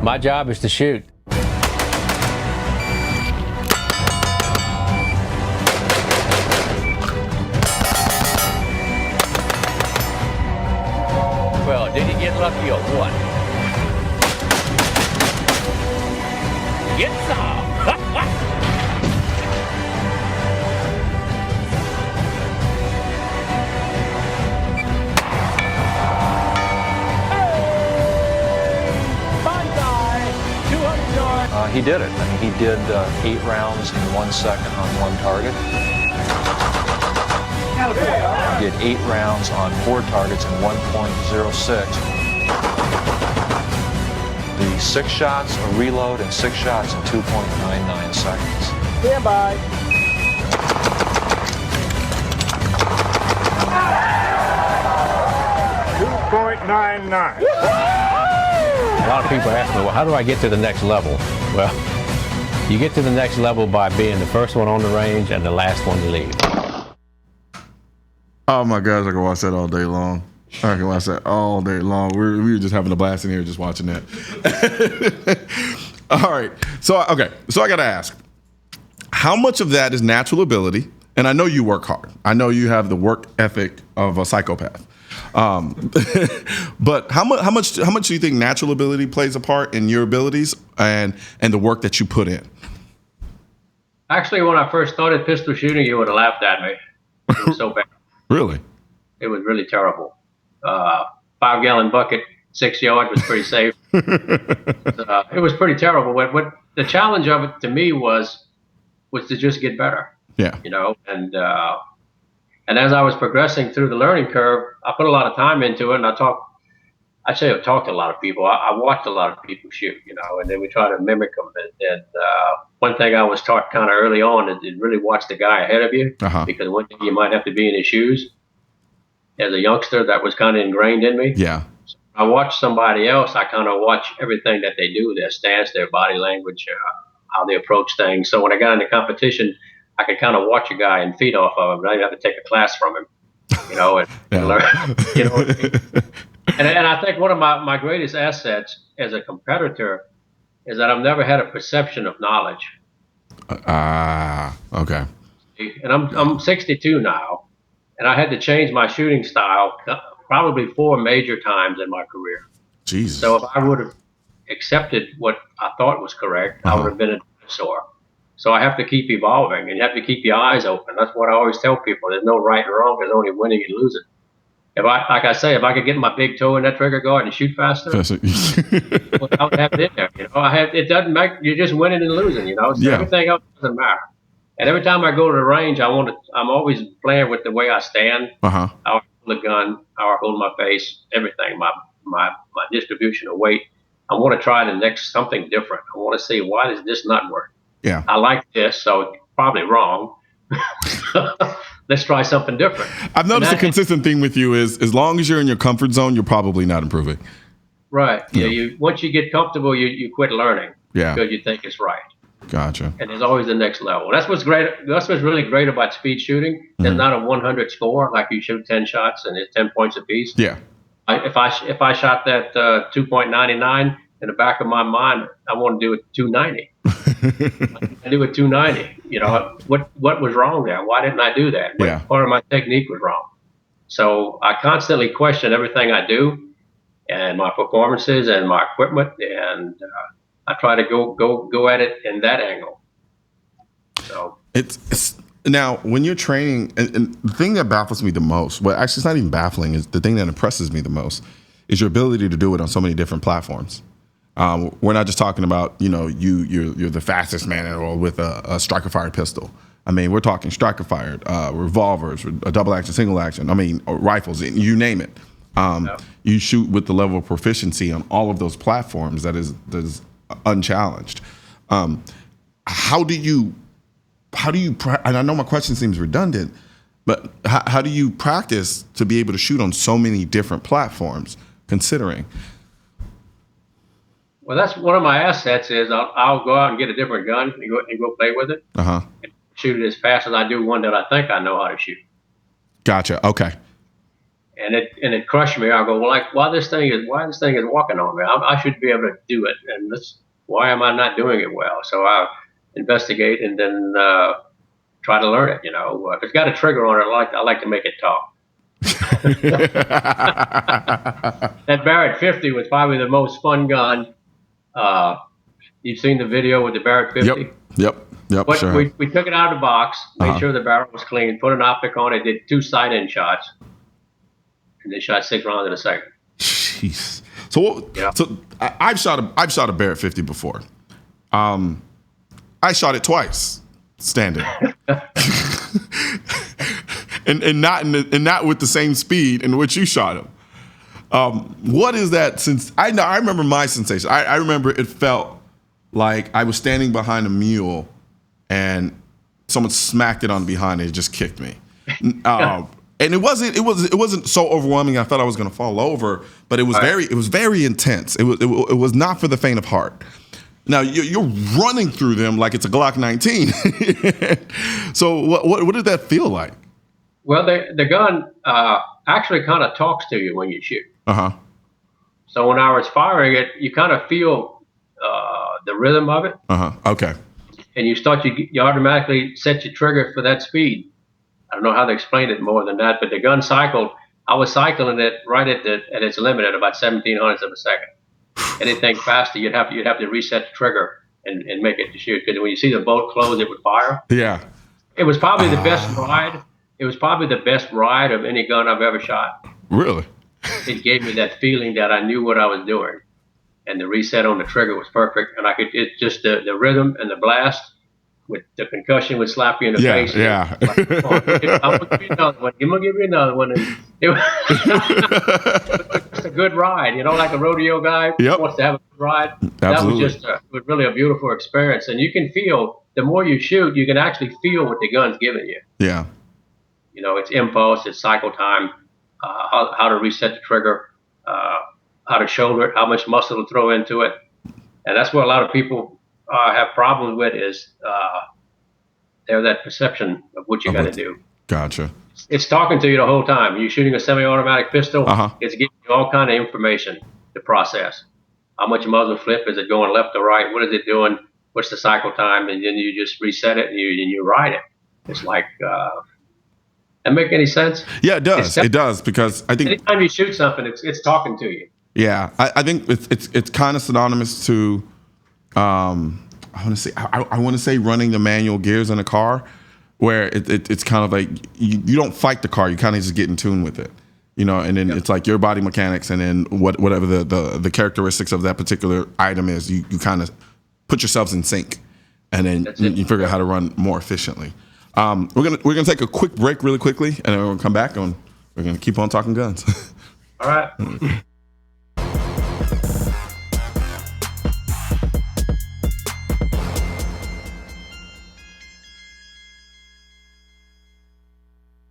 My job is to shoot. Well, did he get lucky or what? Get some! He did it. I mean, he did 8 rounds in 1 second on one target. He did 8 rounds on 4 targets in 1.06. The 6 shots, a reload, and 6 shots in 2.99 seconds. Stand by. .99. A lot of people ask me, well, how do I get to the next level? Well, you get to the next level by being the first one on the range and the last one to leave. Oh my gosh, I can watch that all day long. I can watch that all day long. We were just having a blast in here just watching that. All right. So I got to ask, how much of that is natural ability? And I know you work hard. I know you have the work ethic of a psychopath. But how much do you think natural ability plays a part in your abilities and the work that you put in? Actually, when I first started pistol shooting, you would have laughed at me. It was so bad. Really? It was really terrible. 5-gallon bucket, 6 yards was pretty safe. It was pretty terrible. What the challenge of it to me was to just get better. Yeah. You know, and as I was progressing through the learning curve, I put a lot of time into it, and I've talked to a lot of people. I watched a lot of people shoot, you know, and then we try to mimic them. And one thing I was taught kind of early on is to really watch the guy ahead of you, because one day you might have to be in his shoes. As a youngster, that was kind of ingrained in me. Yeah. So I watch somebody else. I kind of watch everything that they do, their stance, their body language, how they approach things. So when I got into competition, I could kind of watch a guy and feed off of him. I didn't have to take a class from him, you know, and learn, you know. And I think one of my greatest assets as a competitor is that I've never had a perception of knowledge. Okay. And I'm 62 now, and I had to change my shooting style probably 4 major times in my career. Jesus. So if I would have accepted what I thought was correct, I would have been a dinosaur. So I have to keep evolving, and you have to keep your eyes open. That's what I always tell people. There's no right and wrong. There's only winning and losing. If I could get my big toe in that trigger guard and shoot faster, well, I would have it in there. You know, it doesn't make, you're just winning and losing, you know, so everything else doesn't matter. And every time I go to the range, I'm always playing with the way I stand, how I hold the gun, how I hold my face, everything, my distribution of weight. I want to try something different. I want to see, why does this not work? Yeah. I like this, so it's probably wrong. Let's try something different. I've noticed a consistent theme with you is, as long as you're in your comfort zone, you're probably not improving. Right. Yeah. Once you get comfortable, you quit learning. Yeah. Because you think it's right. Gotcha. And there's always the next level. That's what's great. That's what's really great about speed shooting. There's not a 100 score, like you shoot 10 shots and it's 10 points apiece. Yeah. If I shot that 2.99, in the back of my mind, I want to do it 290. I do it 290. You know, what was wrong there? Why didn't I do that? What part of my technique was wrong? So I constantly question everything I do, and my performances and my equipment, and I try to go at it in that angle. So it's now when you're training, and the thing that baffles me the most, well, actually, it's not even baffling. Is the thing that impresses me the most is your ability to do it on so many different platforms. We're not just talking about, you know, you're the fastest man in the world with a striker fired pistol. I mean, we're talking striker fired revolvers, a double action, single action. I mean, rifles, you name it. You shoot with the level of proficiency on all of those platforms that is unchallenged. How do you? And I know my question seems redundant, but how do you practice to be able to shoot on so many different platforms? Considering. Well, that's one of my assets. Is I'll go out and get a different gun and go play with it. And shoot it as fast as I do one that I think I know how to shoot. Gotcha. Okay. and it crushed me. I go, well, like, why this thing is walking on me? I should be able to do it, and why am I not doing it well? So I investigate and then try to learn it. You know, if it's got a trigger on it, I like to make it talk. That Barrett 50 was probably the most fun gun. You've seen the video with the Barrett 50? Yep. But Sure. we took it out of the box, made sure the barrel was clean, put an optic on it, did 2 sight-in shots, and then shot 6 rounds in a second. Jeez. So Yeah. so I've shot a Barrett 50 before. I shot it twice standing. and not with the same speed in which you shot him. What is that? Since I remember my sensation. I remember it felt like I was standing behind a mule, and someone smacked it on behind and it just kicked me. And it wasn't so overwhelming. I thought I was going to fall over, but it was very intense. It was not for the faint of heart. Now you're running through them like it's a Glock 19. So what did that feel like? Well, the gun actually kind of talks to you when you shoot. So when I was firing it, you kind of feel the rhythm of it. Okay. And you automatically set your trigger for that speed. I don't know how to explain it more than that, but the gun cycled. I was cycling it right at its limit at about 1700ths of a second. Anything faster, you'd have to reset the trigger and make it to shoot. Because when you see the bolt close, it would fire. Yeah. It was probably the best ride. It was probably the best ride of any gun I've ever shot. Really? It gave me that feeling that I knew what I was doing, and the reset on the trigger was perfect. And it's just the rhythm and the blast with the concussion would slap you in the face. Yeah. Like, I'm gonna give you another one. I'm gonna give you another one. And it was just a good ride, like a rodeo guy wants to have a good ride. Absolutely. That was really a beautiful experience, and you can feel the more you shoot, you can actually feel what the gun's giving you. Yeah. Its impulse, its cycle time, how to reset the trigger, how to shoulder it, how much muscle to throw into it. And that's what a lot of people have problems with is they're that perception of what you got to do. Gotcha. It's talking to you the whole time. You're shooting a semi-automatic pistol. It's giving you all kind of information to process. How much muzzle flip? Is it going left or right? What is it doing? What's the cycle time? And then you just reset it and you ride it. It's like... that make any sense? Yeah, it does. It does, because I think anytime you shoot something, it's talking to you. Yeah, I think it's kind of synonymous to I want to say running the manual gears in a car, where it's kind of like you don't fight the car, you kind of just get in tune with it, and then it's like your body mechanics, and then whatever the characteristics of that particular item is, you kind of put yourselves in sync, and then you figure out how to run more efficiently. We're gonna take a quick break really quickly, and then we're gonna come back and we're gonna keep on talking guns. All right.